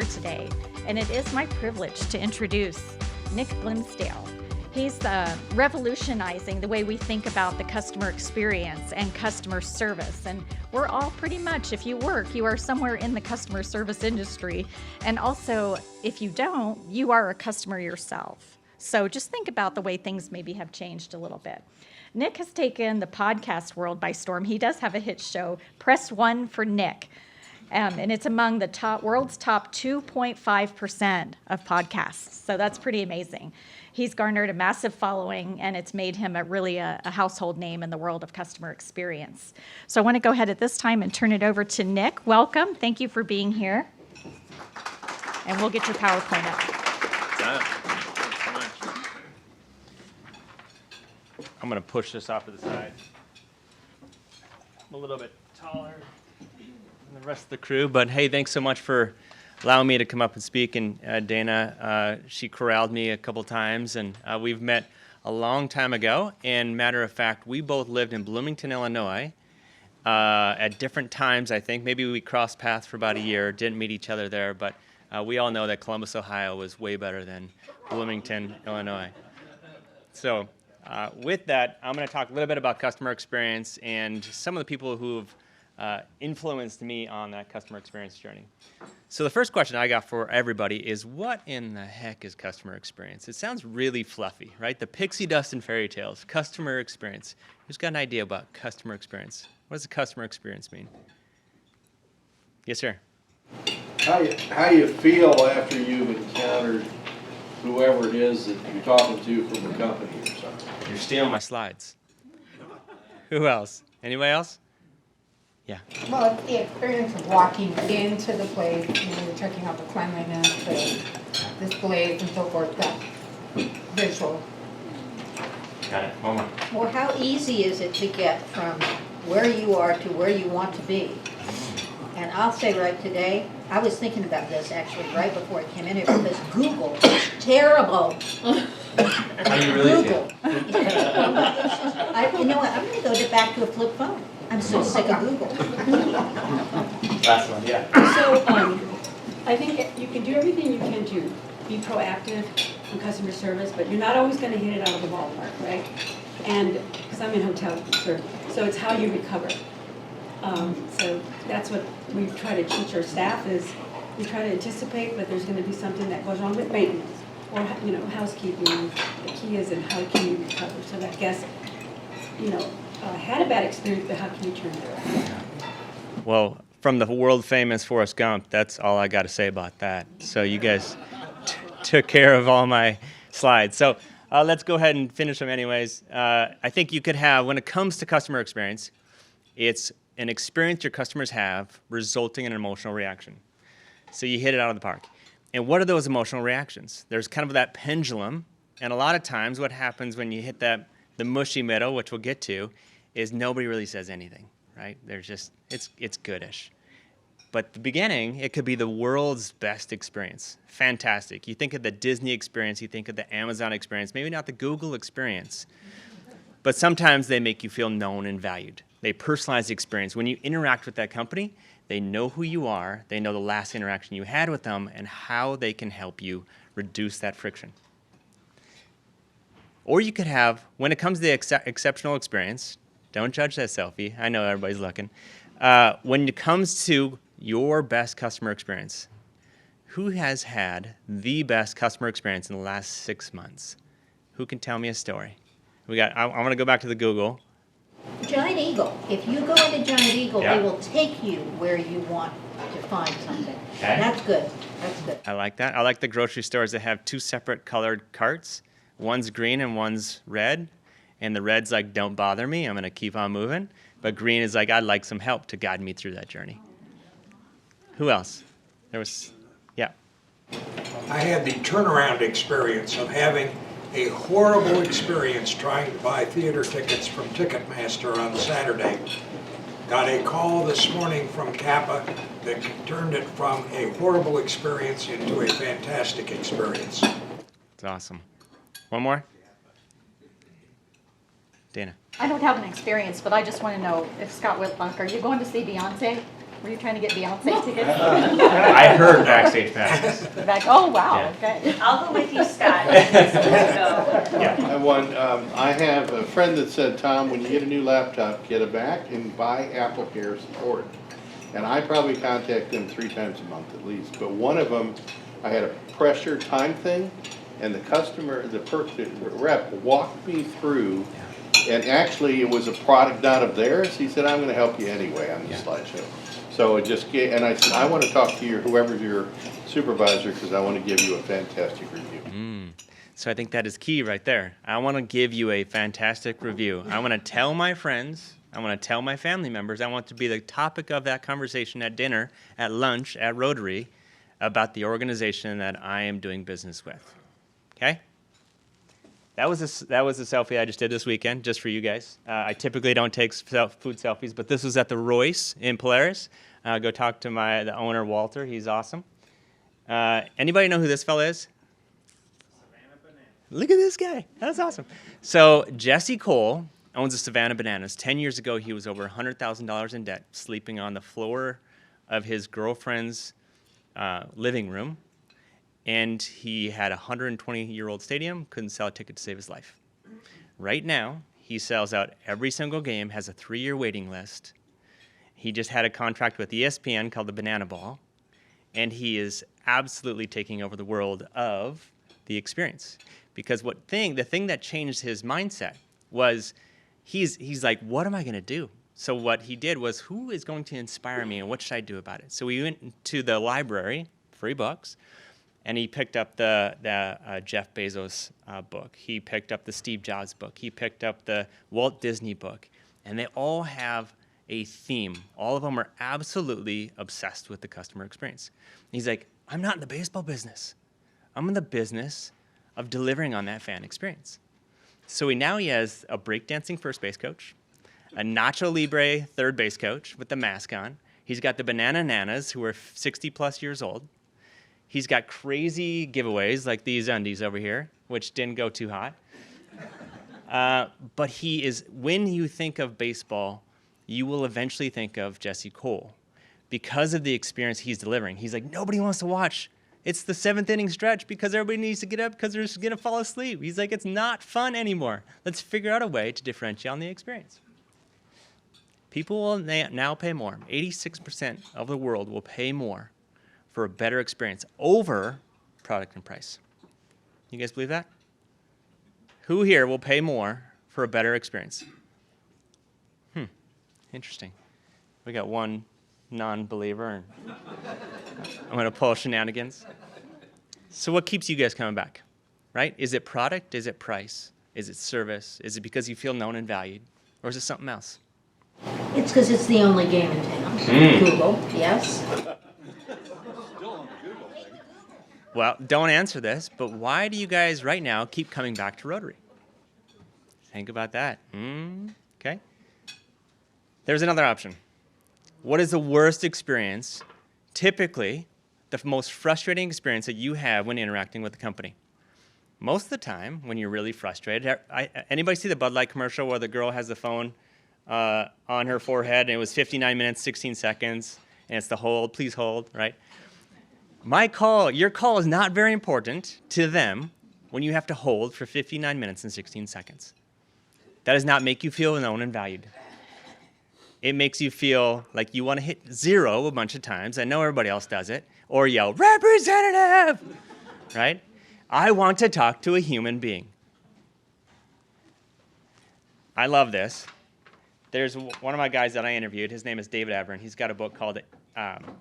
today, and it is my privilege to introduce Nick Glimsdahl. He's revolutionizing the way we think about the customer experience and customer service. And we're all pretty much, if you work, you are somewhere in the customer service industry. And also, if you don't, you are a customer yourself. So just think about the way things maybe have changed a little bit. Nick has taken the podcast world by storm. He does have a hit show, Press 1 for Nick. And it's among the world's top 2.5% of podcasts. So that's pretty amazing. He's garnered a massive following, and it's made him a household name in the world of customer experience. So I want to go ahead at this time and turn it over to Nick. Welcome. Thank you for being here. And we'll get your PowerPoint up. Thanks so much. I'm going to push this off to the side. I'm a little bit taller than the rest of the crew, but hey, thanks so much for allowing me to come up and speak. And Dana, she corralled me a couple times, and we've met a long time ago. And matter of fact, we both lived in Bloomington, Illinois at different times, I think. Maybe we crossed paths for about a year, didn't meet each other there, but we all know that Columbus, Ohio was way better than Bloomington, Illinois. So with that, I'm going to talk a little bit about customer experience and some of the people who've influenced me on that customer experience journey. So the first question I got for everybody is, what in the heck is customer experience? It sounds really fluffy, right? The pixie dust and fairy tales, customer experience. Who's got an idea about customer experience? What does a customer experience mean? Yes, sir. How you feel after you've encountered whoever it is that you're talking to from the company or something? You're stealing my slides. Who else? Anybody else? Yeah. Well, it's the experience of walking into the place, you're checking out the cleanliness, the displays and so forth, that visual. Got it. One more. Well, how easy is it to get from where you are to where you want to be? And I'll say right today, I was thinking about this actually right before I came in here, because Google is terrible. How do you really Google. You know what, I'm going to go back to a flip phone. I'm so sick of Google. Last one, yeah. So I think you can do everything you can to be proactive in customer service, but you're not always going to hit it out of the ballpark, right? And because I'm in hotel service, so it's how you recover. So that's what we try to teach our staff, is we try to anticipate that there's going to be something that goes wrong with maintenance or housekeeping. The key is in how can you recover. So that guest, had a bad experience, but how can you turn it around? Well, from the world famous Forrest Gump, that's all I got to say about that. So you guys took care of all my slides. So let's go ahead and finish them anyways. I think you could have, when it comes to customer experience, it's an experience your customers have resulting in an emotional reaction. So you hit it out of the park. And what are those emotional reactions? There's kind of that pendulum, and a lot of times what happens when you hit the mushy middle, which we'll get to, is nobody really says anything, right? There's just, it's goodish. But the beginning, it could be the world's best experience. Fantastic. You think of the Disney experience, you think of the Amazon experience, maybe not the Google experience. But sometimes they make you feel known and valued. They personalize the experience. When you interact with that company, they know who you are, they know the last interaction you had with them, and how they can help you reduce that friction. Or you could have, when it comes to the exceptional experience, don't judge that selfie, I know everybody's looking. When it comes to your best customer experience, who has had the best customer experience in the last 6 months? Who can tell me a story? I want to go back to the Google. Giant Eagle. If you go into Giant Eagle, Yeah. they will take you where you want to find something. Okay. That's good. That's good. I like that. I like the grocery stores that have two separate colored carts. One's green and one's red. And the red's like, don't bother me, I'm going to keep on moving. But green is like, I'd like some help to guide me through that journey. Who else? Yeah. I had the turnaround experience of having a horrible experience trying to buy theater tickets from Ticketmaster on Saturday. Got a call this morning from Kappa that turned it from a horrible experience into a fantastic experience. It's awesome. One more? Dana. I don't have an experience, but I just want to know if Scott Whitlock, are you going to see Beyonce? Were you trying to get Beyonce tickets? I heard backstage passes. Back, oh, wow, Yeah. okay. I'll go with you, Scott. Let's go. Yeah. I have a friend that said, Tom, when you get a new laptop, get it back and buy AppleCare support. And I probably contact them 3 times a month at least. But one of them, I had a pressure time thing, and the customer, the rep walked me through, and actually it was a product not of theirs. He said, I'm going to help you anyway on the slideshow. So it just gave, and I said, I want to talk to your, whoever's your supervisor, because I want to give you a fantastic review. So I think that is key right there. I want to give you a fantastic review. I want to tell my friends, I want to tell my family members, I want to be the topic of that conversation at dinner, at lunch, at Rotary, about the organization that I am doing business with. Okay? That was a selfie I just did this weekend, just for you guys. I typically don't take food selfies, but this was at the Royce in Polaris. Go talk to the owner, Walter. He's awesome. Anybody know who this fella is? Look at this guy. That's awesome. So Jesse Cole owns the Savannah Bananas. 10 years ago, he was over $100,000 in debt, sleeping on the floor of his girlfriend's living room. And he had a 120-year-old stadium, couldn't sell a ticket to save his life. Right now, he sells out every single game, has a 3-year waiting list. He just had a contract with ESPN called the Banana Ball. And he is absolutely taking over the world of the experience. Because the thing that changed his mindset was he's like, what am I going to do? So what he did was, who is going to inspire me and what should I do about it? So we went to the library, free books, and he picked up the Jeff Bezos book. He picked up the Steve Jobs book. He picked up the Walt Disney book. And they all have a theme. All of them are absolutely obsessed with the customer experience. And he's like, I'm not in the baseball business. I'm in the business of delivering on that fan experience. So he has a breakdancing first base coach, a Nacho Libre third base coach with the mask on. He's got the Banana Nanas who are 60 plus years old. He's got crazy giveaways like these undies over here, which didn't go too hot. But when you think of baseball, you will eventually think of Jesse Cole because of the experience he's delivering. He's like, nobody wants to watch. It's the 7th inning stretch because everybody needs to get up because they're just going to fall asleep. He's like, it's not fun anymore. Let's figure out a way to differentiate on the experience. People will now pay more. 86% of the world will pay more for a better experience over product and price. You guys believe that? Who here will pay more for a better experience? Interesting. We got one non-believer, and I'm going to pull shenanigans. So what keeps you guys coming back, right? Is it product? Is it price? Is it service? Is it because you feel known and valued? Or is it something else? It's because it's the only game in town. Google, yes. Well, don't answer this, but why do you guys right now keep coming back to Rotary? Think about that. Okay. There's another option. What is the worst experience, typically the most frustrating experience that you have when interacting with the company? Most of the time, when you're really frustrated, anybody see the Bud Light commercial where the girl has the phone on her forehead and it was 59 minutes, 16 seconds, and it's the hold, please hold, right? Your call is not very important to them when you have to hold for 59 minutes and 16 seconds. That does not make you feel known and valued. It makes you feel like you want to hit 0 a bunch of times. I know everybody else does it. Or yell, representative, right? I want to talk to a human being. I love this. There's one of my guys that I interviewed. His name is David Everin. He's got a book called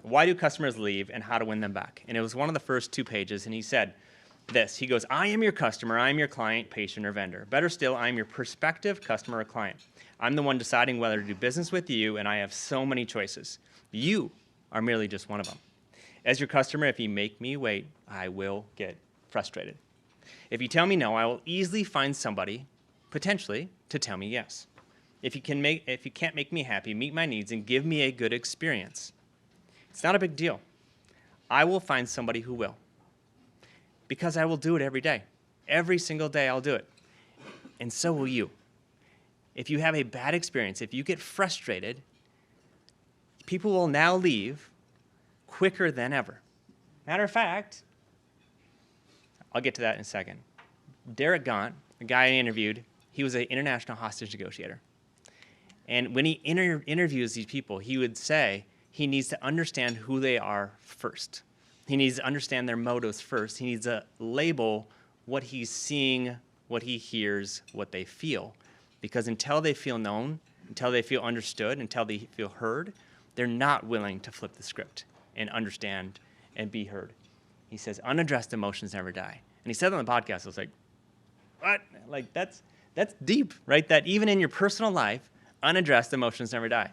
Why Do Customers Leave and How to Win Them Back? And it was one of the first 2 pages, and he said this. He goes, I am your customer. I am your client, patient, or vendor. Better still, I am your prospective customer or client. I'm the one deciding whether to do business with you, and I have so many choices. You are merely just one of them. As your customer, if you make me wait, I will get frustrated. If you tell me no, I will easily find somebody, potentially, to tell me yes. If you can't make me happy, meet my needs, and give me a good experience, it's not a big deal. I will find somebody who will. Because I will do it every day. Every single day I'll do it. And so will you. If you have a bad experience, if you get frustrated, People will now leave quicker than ever. Matter of fact, I'll get to that in a second. Derek Gaunt, the guy I interviewed, he was an international hostage negotiator. And when he interviews these people, he would say he needs to understand who they are first. He needs to understand their motives first. He needs to label what he's seeing, what he hears, what they feel. Because until they feel known, until they feel understood, until they feel heard, they're not willing to flip the script and understand and be heard. He says, unaddressed emotions never die. And he said on the podcast, I was like, what? Like, that's deep, right? That even in your personal life, unaddressed emotions never die.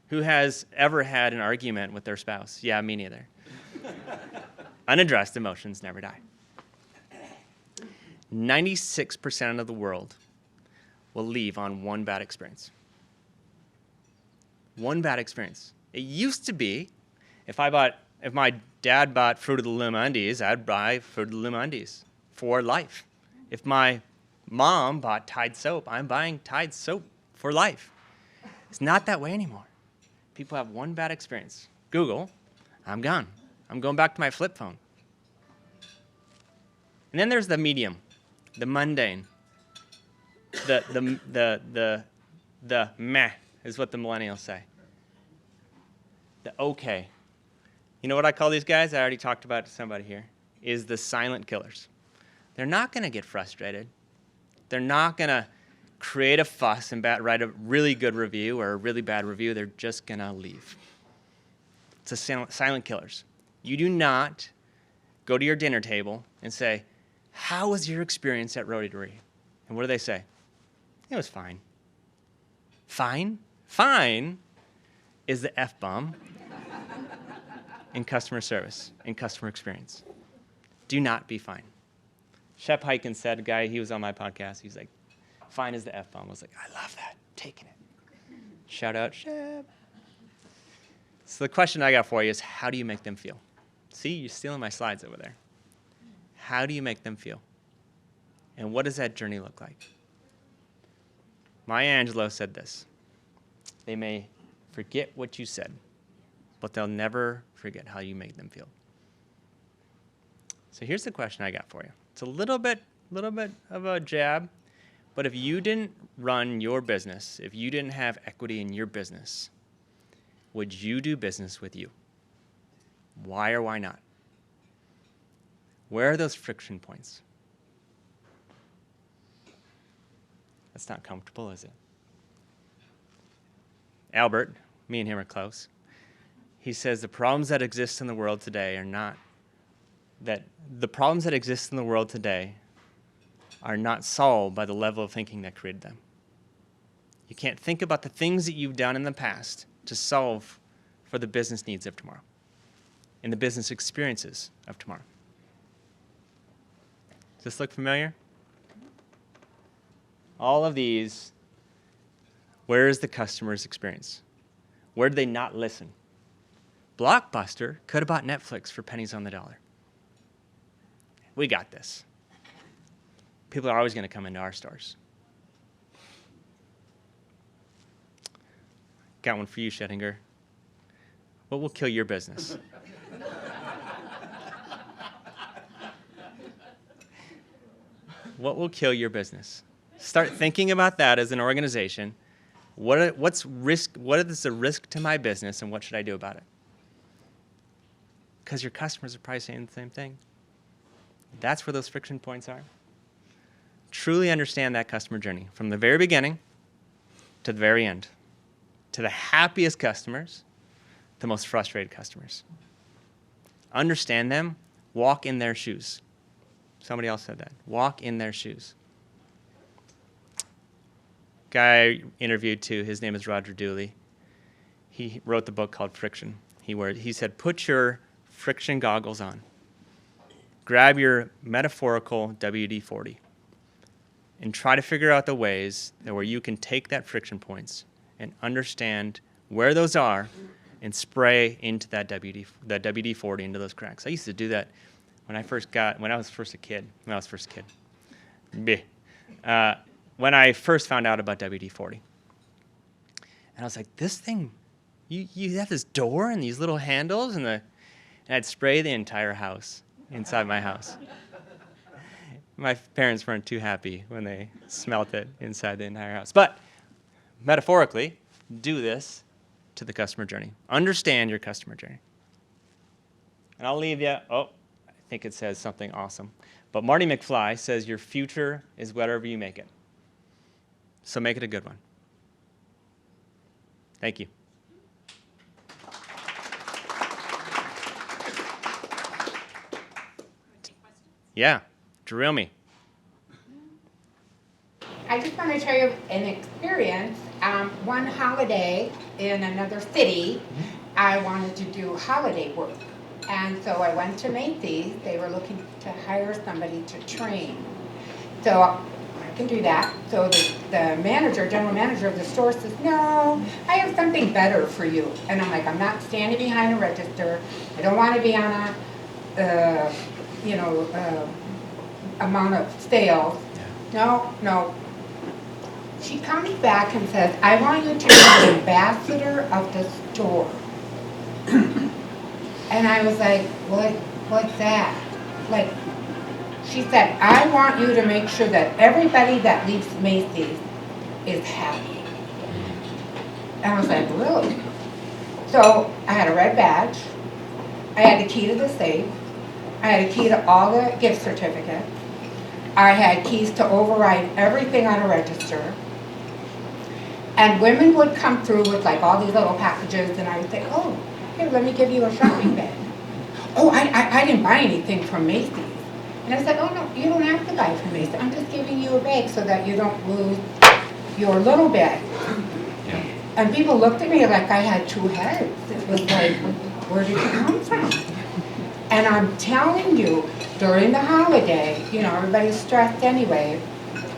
Who has ever had an argument with their spouse? Yeah, me neither. Unaddressed emotions never die. 96% of the world will leave on one bad experience. One bad experience. It used to be, if my dad bought Fruit of the Loom undies, I'd buy Fruit of the Loom undies for life. If my mom bought Tide soap, I'm buying Tide soap for life. It's not that way anymore. People have one bad experience. Google, I'm gone. I'm going back to my flip phone. And then there's the medium, the mundane, the meh is what the millennials say. The okay. You know what I call these guys? I already talked about somebody here. Is the silent killers. They're not going to get frustrated. They're not going to create a fuss and write a really good review or a really bad review. They're just going to leave. It's the silent killers. You do not go to your dinner table and say, how was your experience at Rotary? And what do they say? It was fine. Fine? Fine is the F-bomb in customer service, in customer experience. Do not be fine. Shep Hyken said, a guy, he was on my podcast, he's like, fine is the F-bomb. I was like, I love that. Taking it. Shout out, Shep. So the question I got for you is, how do you make them feel? See, you're stealing my slides over there. How do you make them feel? And what does that journey look like? Maya Angelou said this. They may forget what you said, but they'll never forget how you made them feel. So here's the question I got for you. It's a little bit of a jab, but if you didn't run your business, if you didn't have equity in your business, would you do business with you? Why or why not? Where are those friction points? That's not comfortable, is it? Albert, me and him are close. He says the problems that exist in the world today are not solved by the level of thinking that created them. You can't think about the things that you've done in the past to solve for the business needs of tomorrow and the business experiences of tomorrow. Does this look familiar? All of these, where is the customer's experience? Where did they not listen? Blockbuster could have bought Netflix for pennies on the dollar. We got this. People are always going to come into our stores. Got one for you, Schettinger. What will kill your business? What will kill your business? Start thinking about that as an organization. What's the risk to my business, and what should I do about it? Because your customers are probably saying the same thing. That's where those friction points are. Truly understand that customer journey from the very beginning to the very end, to the happiest customers, the most frustrated customers. Understand them, walk in their shoes. Somebody else said that. Walk in their shoes. Guy I interviewed too, his name is Roger Dooley. He wrote the book called Friction. He said, put your friction goggles on. Grab your metaphorical WD-40 and try to figure out the ways that where you can take that friction points and understand where those are and spray into that WD-40 into those cracks. I used to do that when I was first a kid. When I first found out about WD-40. And I was like, this thing You have this door and these little handles and I'd spray the entire house inside my house. My parents weren't too happy when they smelt it inside the entire house. But metaphorically, do this to the customer journey. Understand your customer journey. And I'll leave you, I think it says something awesome. But Marty McFly says your future is whatever you make it. So make it a good one. Thank you. Yeah, drill me. I just want to tell you an experience. One holiday in another city, I wanted to do holiday work. And so I went to Macy's. They were looking to hire somebody to train. So I can do that. So the manager, general manager of the store says, no, I have something better for you. And I'm like, I'm not standing behind a register. I don't want to be on a, amount of sales. No. She comes back and says, I want you to be the ambassador of the store. And I was like, what's that? Like, she said, I want you to make sure that everybody that leaves Macy's is happy. And I was like, really? So I had a red badge. I had the key to the safe. I had a key to all the gift certificates. I had keys to override everything on a register. And women would come through with like all these little packages, and I would say, oh, here, let me give you a shopping bag. Oh, I didn't buy anything from Macy's. And I said, oh no, you don't have to buy from Macy's. I'm just giving you a bag so that you don't lose your little bag. Yeah. And people looked at me like I had two heads. It was like, where did you come from? And I'm telling you, during the holiday, everybody's stressed anyway,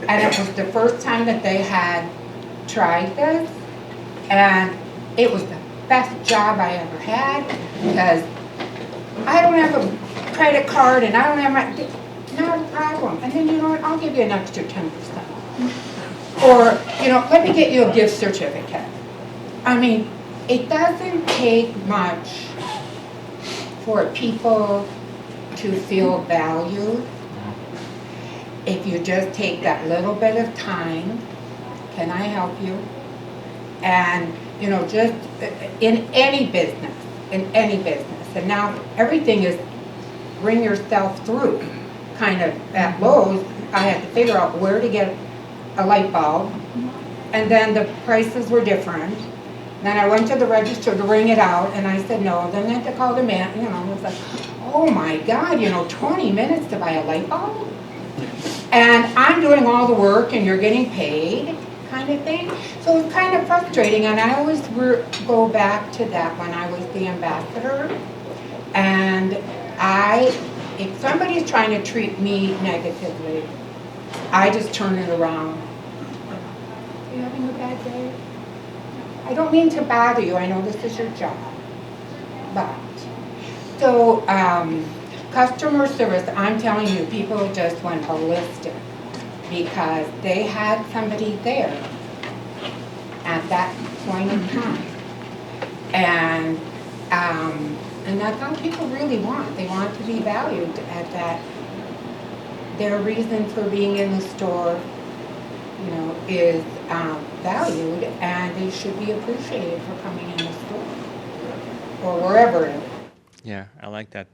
and it was the first time that they had tried this, and it was the best job I ever had, because I don't have a credit card and I don't have not a problem. And then, I'll give you an extra 10%. Or, let me get you a gift certificate. I mean, it doesn't take much for people to feel valued if you just take that little bit of time. Can I help you? And just in any business, and now everything is bring yourself through. Kind of at Lowe's, I had to figure out where to get a light bulb, and then the prices were different. Then I went to the register to ring it out, and I said no. Then I had to call the man, it was like, oh my God, 20 minutes to buy a light bulb? And I'm doing all the work, and you're getting paid, kind of thing. So it's kind of frustrating, and I always go back to that when I was the ambassador. And if somebody's trying to treat me negatively, I just turn it around. Are you having a bad day? I don't mean to bother you, I know this is your job. But, so, customer service, I'm telling you, people just went ballistic because they had somebody there at that point in time. And that's all people really want. They want to be valued at that. Their reason for being in the store, is valued, and they should be appreciated for coming in the store or wherever it is. Yeah, I like that.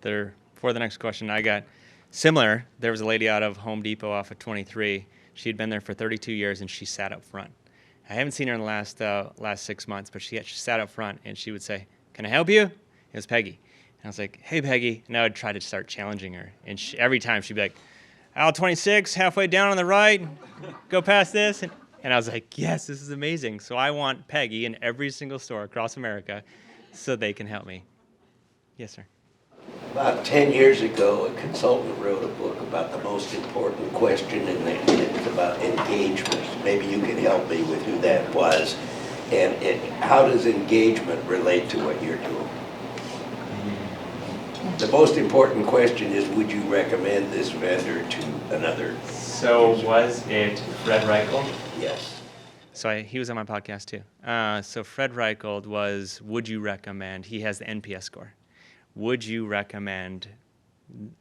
For the next question, I got similar. There was a lady out of Home Depot off of 23. She had been there for 32 years, and she sat up front. I haven't seen her in the last 6 months, but she sat up front, and she would say, "Can I help you?" It was Peggy. And I was like, "Hey, Peggy." And I would try to start challenging her. And every time she'd be like, "Aisle 26, halfway down on the right, go past this." And I was like, yes, this is amazing. So I want Peggy in every single store across America so they can help me. Yes, sir. About 10 years ago, a consultant wrote a book about the most important question, and it was about engagement. Maybe you can help me with who that was. And how does engagement relate to what you're doing? The most important question is, would you recommend this vendor to another? So was it Fred Reichel? Yes. He was on my podcast too. So Fred Reichelt was, would you recommend, he has the NPS score. Would you recommend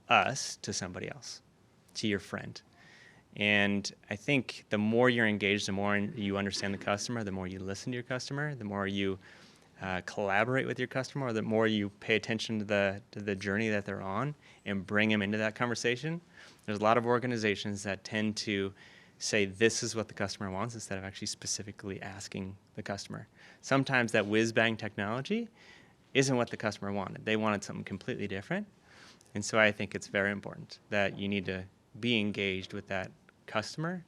us to somebody else, to your friend? And I think the more you're engaged, the more you understand the customer, the more you listen to your customer, the more you collaborate with your customer, the more you pay attention to the journey that they're on and bring them into that conversation. There's a lot of organizations that tend to say this is what the customer wants instead of actually specifically asking the customer. Sometimes that whiz-bang technology isn't what the customer wanted. They wanted something completely different. And so I think it's very important that you need to be engaged with that customer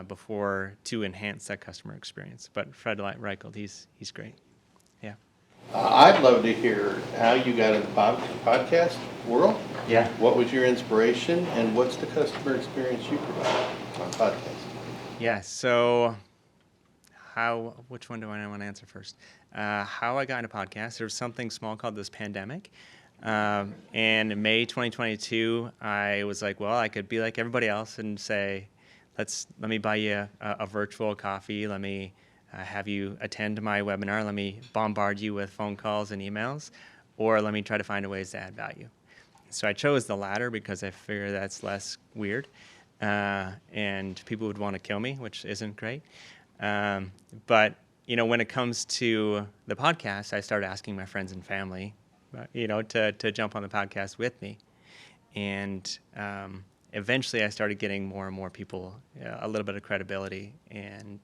before to enhance that customer experience. But Fred Reichelt, he's great. Yeah. I'd love to hear how you got in the podcast world. Yeah. What was your inspiration, and what's the customer experience you provide on podcasts? Yeah. So which one do I want to answer first? How I got into podcasts. There was something small called this pandemic. And in May 2022, I was like, well, I could be like everybody else and say, let me buy you a virtual coffee. Let me have you attend my webinar. Let me bombard you with phone calls and emails, or let me try to find ways to add value. So I chose the latter because I figure that's less weird, and people would want to kill me, which isn't great. But when it comes to the podcast, I started asking my friends and family, to jump on the podcast with me, and eventually I started getting more and more people a little bit of credibility, and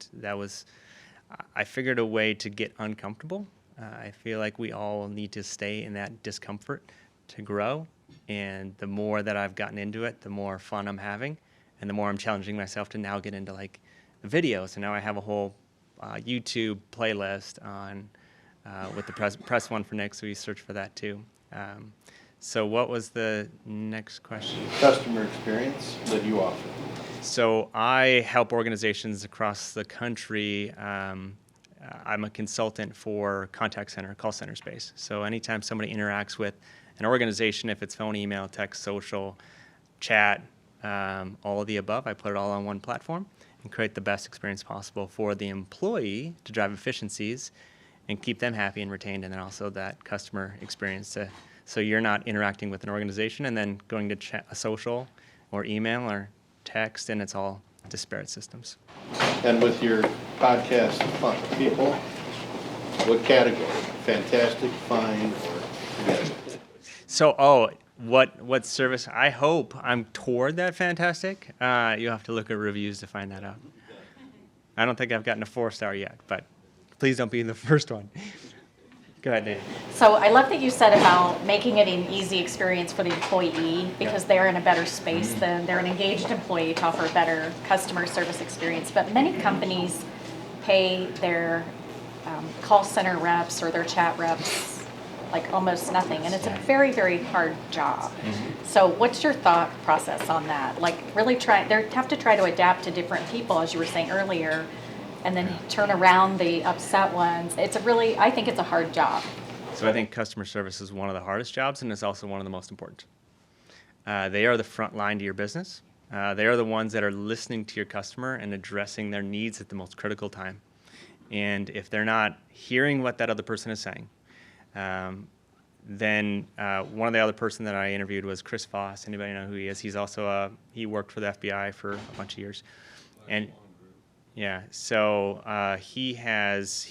I figured a way to get uncomfortable. I feel like we all need to stay in that discomfort to grow, and the more that I've gotten into it, the more fun I'm having, and the more I'm challenging myself to now get into like videos. And now I have a whole YouTube playlist on with the press one for Nick, so you search for that too. So what was the next question? Customer experience that you offer. So I help organizations across the country. I'm a consultant for contact center, call center space. So anytime somebody interacts with an organization, if it's phone, email, text, social, chat, all of the above, I put it all on one platform and create the best experience possible for the employee to drive efficiencies and keep them happy and retained, and then also that customer experience. So you're not interacting with an organization and then going to a social or email or text, and it's all disparate systems. And with your podcast, people, what category? Fantastic, fine, or good? So, what service? I hope I'm toward that fantastic. You'll have to look at reviews to find that out. I don't think I've gotten a 4-star yet, but please don't be the first one. Go ahead, Dave. So I love that you said about making it an easy experience for the employee, because they're in a better space than they're an engaged employee to offer a better customer service experience. But many companies pay their call center reps or their chat reps like almost nothing, and it's a very, very hard job. So what's your thought process on that? Like really they have to try to adapt to different people, as you were saying earlier, and then turn around the upset ones. I think it's a hard job. So I think customer service is one of the hardest jobs, and it's also one of the most important. They are the front line to your business. They are the ones that are listening to your customer and addressing their needs at the most critical time. And if they're not hearing what that other person is saying, then one of the other person that I interviewed was Chris Voss. Anybody know who he is? He's also he worked for the FBI for a bunch of years, and yeah. So he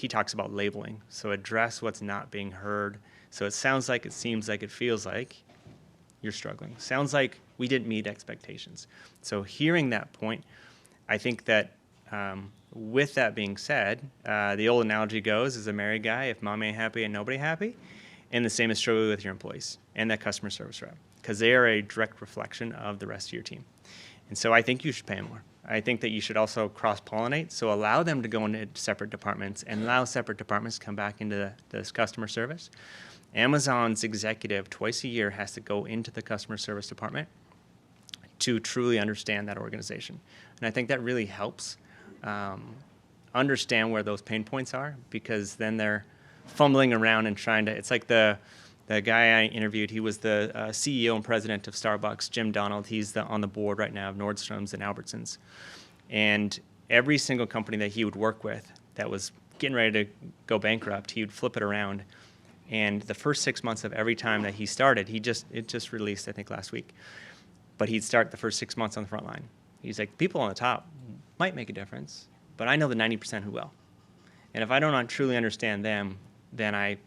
talks about labeling. So address what's not being heard. So it sounds like, it seems like, it feels like you're struggling. Sounds like we didn't meet expectations. So hearing that point, I think that with that being said, the old analogy goes, as a married guy, if mom ain't happy and nobody happy, and the same is true with your employees and that customer service rep, because they are a direct reflection of the rest of your team. And so I think you should pay more. I think that you should also cross-pollinate, so allow them to go into separate departments and allow separate departments to come back into this customer service. Amazon's executive twice a year has to go into the customer service department to truly understand that organization. And I think that really helps understand where those pain points are, because then they're fumbling around and trying to, it's like the guy I interviewed, he was the CEO and president of Starbucks, Jim Donald. He's on the board right now of Nordstrom's and Albertsons. And every single company that he would work with that was getting ready to go bankrupt, he would flip it around. And the first 6 months of every time that he started, it just released, I think, last week. But he'd start the first 6 months on the front line. He's like, people on the top might make a difference, but I know the 90% who will. And if I don't truly understand them, then I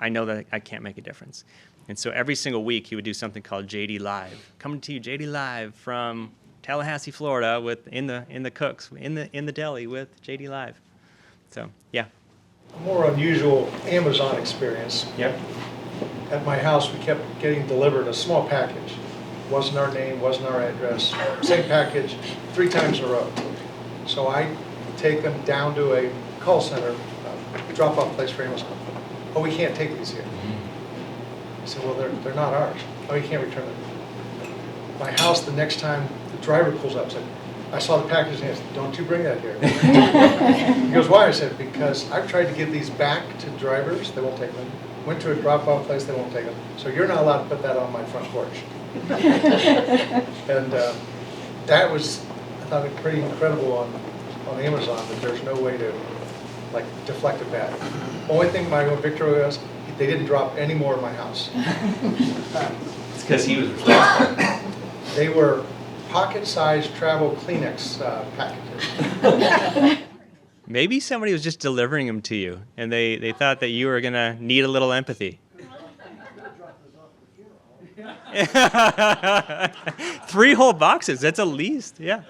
know that I can't make a difference. And so every single week he would do something called JD Live. Coming to you, JD Live from Tallahassee, Florida, with in the cooks in the deli with JD Live. So yeah. More unusual Amazon experience. Yep. At my house, we kept getting delivered a small package. Wasn't our name, wasn't our address, same package 3 times in a row. So I take them down to a call center, drop-off place for Amazon. Oh, we can't take these here. I said, well, they're not ours. Oh, you can't return them. My house, the next time the driver pulls up, said, I saw the package and I said, don't you bring that here. He goes, why? I said, because I've tried to give these back to drivers, they won't take them. Went to a drop-off place, they won't take them. So you're not allowed to put that on my front porch. And that was, I thought, pretty incredible on Amazon, that there's no way to like deflect it back. Only thing my victory was, they didn't drop any more in my house. It's because he was responsible. They were pocket-sized travel Kleenex packages. Maybe somebody was just delivering them to you, and they thought that you were going to need a little empathy. 3 whole boxes, that's a least, yeah.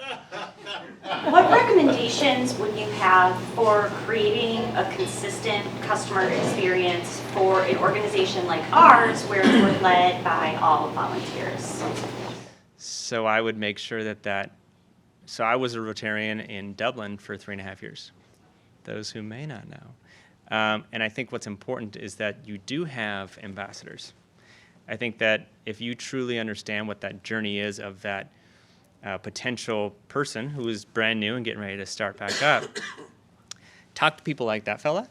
What recommendations would you have for creating a consistent customer experience for an organization like ours where we're led by all volunteers? So I would make sure so I was a Rotarian in Dublin for 3.5 years, those who may not know. And I think what's important is that you do have ambassadors. I think that if you truly understand what that journey is of that potential person who is brand new and getting ready to start back up, talk to people like that fella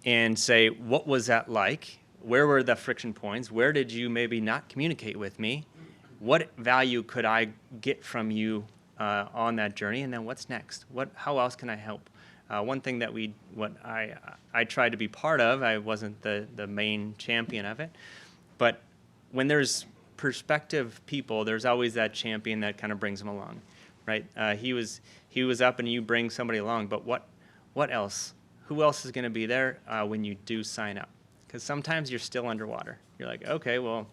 and say, what was that like? Where were the friction points? Where did you maybe not communicate with me? What value could I get from you on that journey? And then what's next? How else can I help? One thing that I tried to be part of, I wasn't the main champion of it, but when there's prospective people, there's always that champion that kind of brings them along, right? He was up and you bring somebody along, but what else? Who else is going to be there when you do sign up? Because sometimes you're still underwater. You're like, okay, well,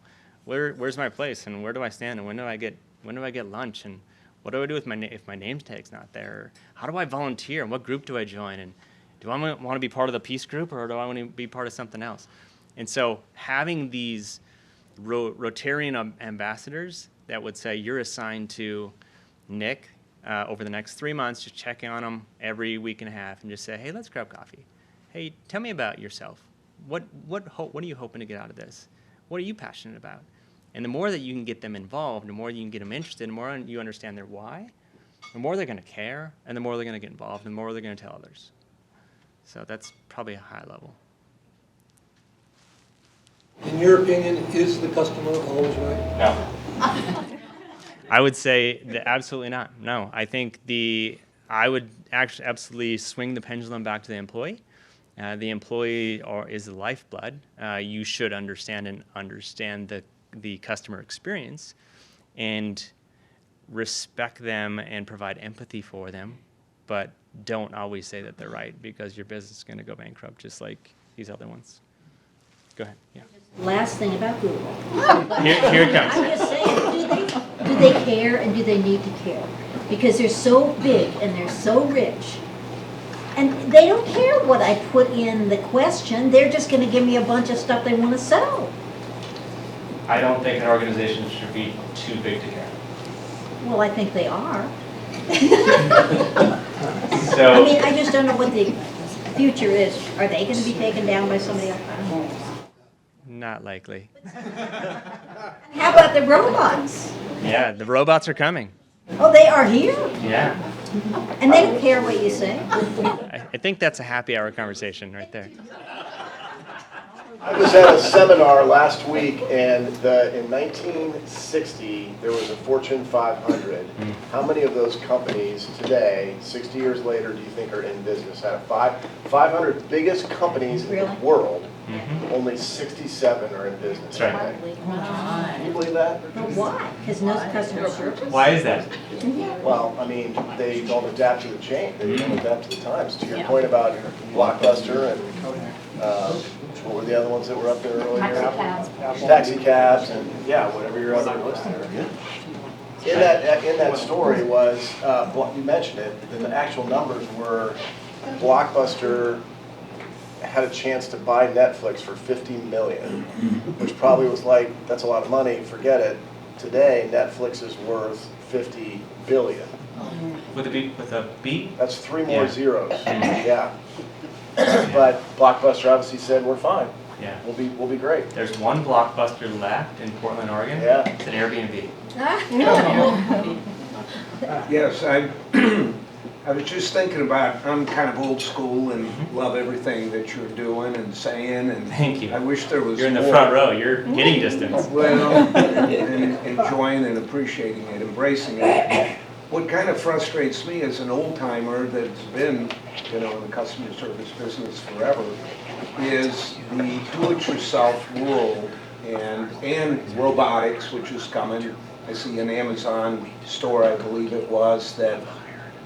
where's my place and where do I stand and when do I get lunch and what do I do with if my name tag's not there? How do I volunteer and what group do I join? And do I want to be part of the peace group or do I want to be part of something else? And so having these Rotarian ambassadors that would say you're assigned to Nick over the next 3 months, just checking on them every week and a half and just say, hey, let's grab coffee. Hey, tell me about yourself. What are you hoping to get out of this? What are you passionate about? And the more that you can get them involved, the more you can get them interested, the more you understand their why, the more they're going to care, and the more they're going to get involved, and the more they're going to tell others. So that's probably a high level. In your opinion, is the customer always right? No. I would say that absolutely not. No, I think I would actually absolutely swing the pendulum back to the employee. The employee is the lifeblood. You should understand the customer experience and respect them and provide empathy for them, but don't always say that they're right because your business is going to go bankrupt just like these other ones. Go ahead. Yeah. Last thing about Google. Here it comes. I'm just saying, do they care and do they need to care? Because they're so big and they're so rich. And they don't care what I put in the question. They're just going to give me a bunch of stuff they want to sell. I don't think an organization should be too big to care. Well, I think they are. So, I mean, I just don't know what the future is. Are they going to be taken down by somebody else? not likely. How about the robots? Yeah, the robots are coming. Oh, they are here? Yeah. And they don't care what you say? I think that's a happy hour conversation right there. I was at a seminar last week, and in 1960, there was a Fortune 500. How many of those companies today, 60 years later, do you think are in business? Out of 500 biggest companies in the world, only 67 are in business. That's right. today. Can you believe that? But why? Because no customer service? Why is that? Well, I mean, they don't adapt to the change. They don't adapt to the times. To your point about Blockbuster and what were the other ones that were up there earlier? Taxi cabs and, yeah, whatever your other list there. In that story was, you mentioned it, and the actual numbers were Blockbuster had a chance to buy Netflix for $50 million, which probably was like, that's a lot of money, forget it. Today, Netflix is worth $50 billion. With a B? That's 3 more zeros. Yeah. But Blockbuster obviously said, we're fine. Yeah. We'll be great. There's one Blockbuster left in Portland, Oregon. Yeah. It's an Airbnb. Yes, I was just thinking about, I'm kind of old school and love everything that you're doing and saying, and Thank you. I wish there was You're in the more. front row. You're hitting distance. Well, and enjoying and appreciating it, embracing it. What kind of frustrates me as an old timer that's been, in the customer service business forever, is the do-it-yourself world and robotics, which is coming. I see an Amazon store, I believe it was, that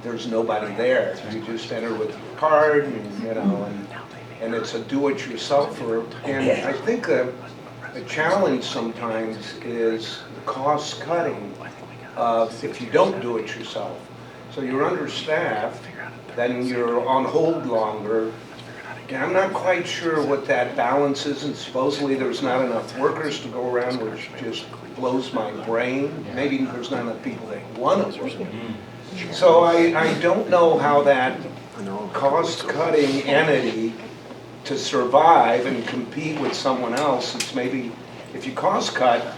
there's nobody there. You just enter with your card, and it's a do-it-yourselfer. And I think the challenge sometimes is the cost cutting of if you don't do it yourself. So you're understaffed, then you're on hold longer. And I'm not quite sure what that balance is, and supposedly there's not enough workers to go around, which just blows my brain. Maybe there's not enough people that want to work. So I don't know how that cost-cutting entity to survive and compete with someone else, it's maybe, if you cost cut,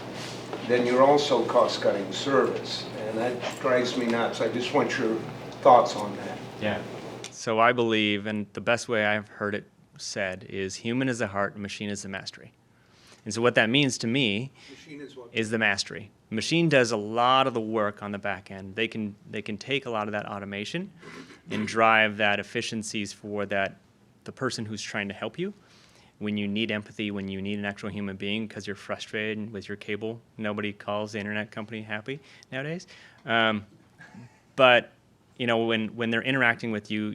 then you're also cost-cutting service. And that drives me nuts. I just want your thoughts on that. Yeah. So I believe, and the best way I've heard it said is human is the heart, machine is the mastery. And so what that means to me is the mastery. Machine does a lot of the work on the back end. They can take a lot of that automation and drive that efficiencies for the person who's trying to help you. When you need empathy, when you need an actual human being because you're frustrated with your cable, nobody calls the internet company happy nowadays. But when they're interacting with you,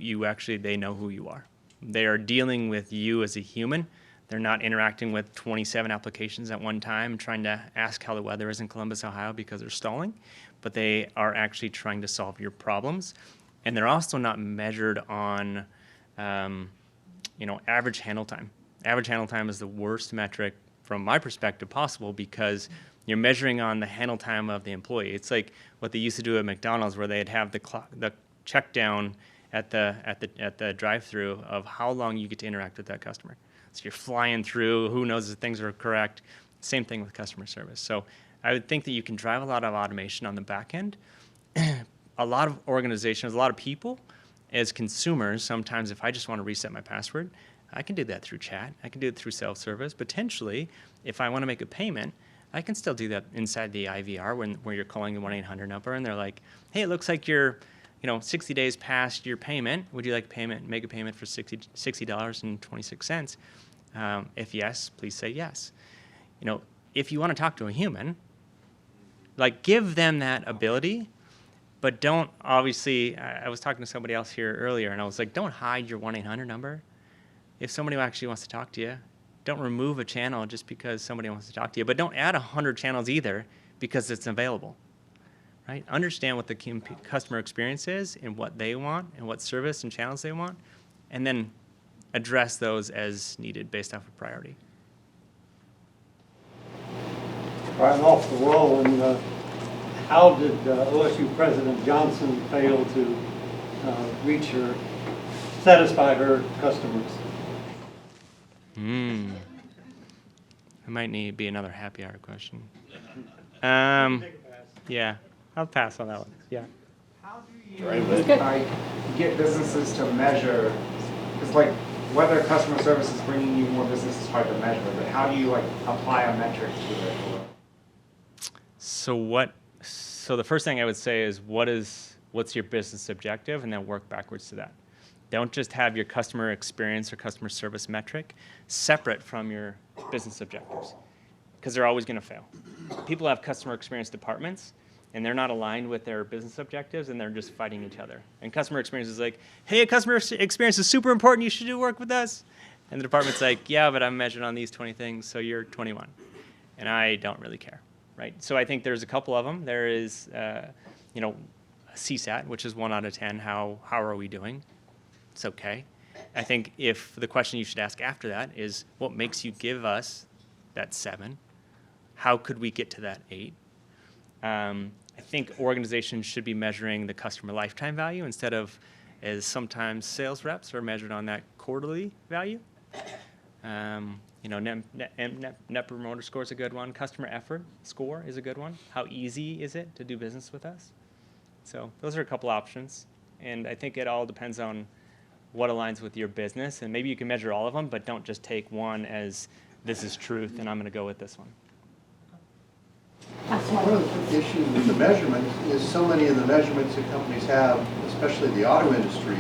they know who you are. They are dealing with you as a human. They're not interacting with 27 applications at one time, trying to ask how the weather is in Columbus, Ohio, because they're stalling. But they are actually trying to solve your problems. And they're also not measured on, average handle time. Average handle time is the worst metric from my perspective possible because you're measuring on the handle time of the employee. It's like what they used to do at McDonald's, where they'd have the check down at the drive-through of how long you get to interact with that customer. So you're flying through, who knows if things are correct. Same thing with customer service. So I would think that you can drive a lot of automation on the back end. A lot of organizations, a lot of people, as consumers, sometimes if I just want to reset my password, I can do that through chat. I can do it through self-service. Potentially, if I want to make a payment, I can still do that inside the IVR where you're calling the 1-800 number and they're like, hey, it looks like you're 60 days past your payment. Would you like make a payment for $60.26? If yes, please say yes. If you want to talk to a human, give them that ability, but don't obviously, I was talking to somebody else here earlier and I was like, don't hide your 1-800 number. If somebody actually wants to talk to you, don't remove a channel just because somebody wants to talk to you, but don't add 100 channels either because it's available, right? Understand what the customer experience is and what they want and what service and channels they want, and then address those as needed based off of priority. I'm off the roll, and how did OSU President Johnson fail to satisfy her customers? It might need to be another happy hour question. Yeah, I'll pass on that one. Yeah. How do you get businesses to measure? Because whether customer service is bringing you more business is hard to measure, but how do you like apply a metric to it? So the first thing I would say is what's your business objective, and then work backwards to that. Don't just have your customer experience or customer service metric separate from your business objectives, because they're always going to fail. People have customer experience departments, and they're not aligned with their business objectives, and they're just fighting each other. And customer experience is like, hey, customer experience is super important. You should do work with us. And the department's like, yeah, but I'm measured on these 20 things, so you're 21. And I don't really care, right? So I think there's a couple of them. There is, CSAT, which is 1 out of 10. How are we doing? It's okay. I think if the question you should ask after that is, what makes you give us that 7? How could we get to that 8? I think organizations should be measuring the customer lifetime value instead of, as sometimes sales reps are measured on that quarterly value. Net promoter score is a good one. Customer effort score is a good one. How easy is it to do business with us? So those are a couple options. And I think it all depends on what aligns with your business. And maybe you can measure all of them, but don't just take one as this is truth and I'm going to go with this one. One of the issues with the measurement is so many of the measurements that companies have, especially the auto industry,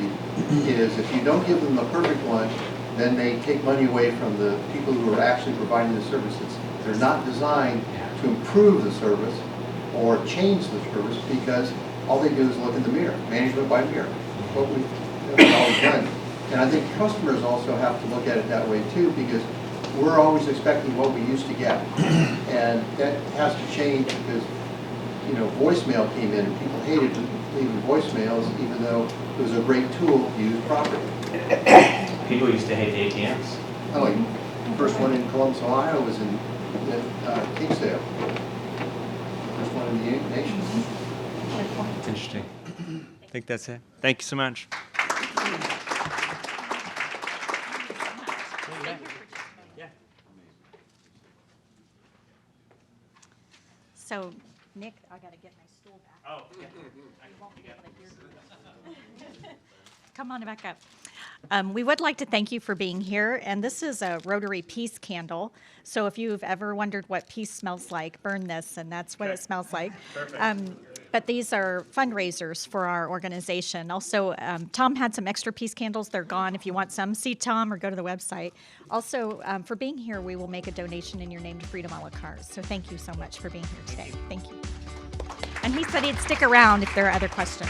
is if you don't give them the perfect one, then they take money away from the people who are actually providing the services. They're not designed to improve the service or change the service, because all they do is look in the mirror, management by mirror, what we've always done. And I think customers also have to look at it that way too, because we're always expecting what we used to get. And that has to change, because, voicemail came in and people hated leaving voicemails, even though it was a great tool used properly. People used to hate the ATMs. Oh, the first one in Columbus, Ohio was in Glimsdahl. First one in the nation. It's interesting. I think that's it. Thank you so much. So, Nick, I got to get my stool back. Oh, yeah. You won't be able to hear me. Come on back up. We would like to thank you for being here, and this is a Rotary Peace Candle. So if you've ever wondered what peace smells like, burn this, and that's what it smells like. But these are fundraisers for our organization. Also, Tom had some extra peace candles. They're gone. If you want some, see Tom or go to the website. Also, for being here, we will make a donation in your name to Freedom a la carte. So thank you so much for being here today. Thank you. And he said he'd stick around if there are other questions.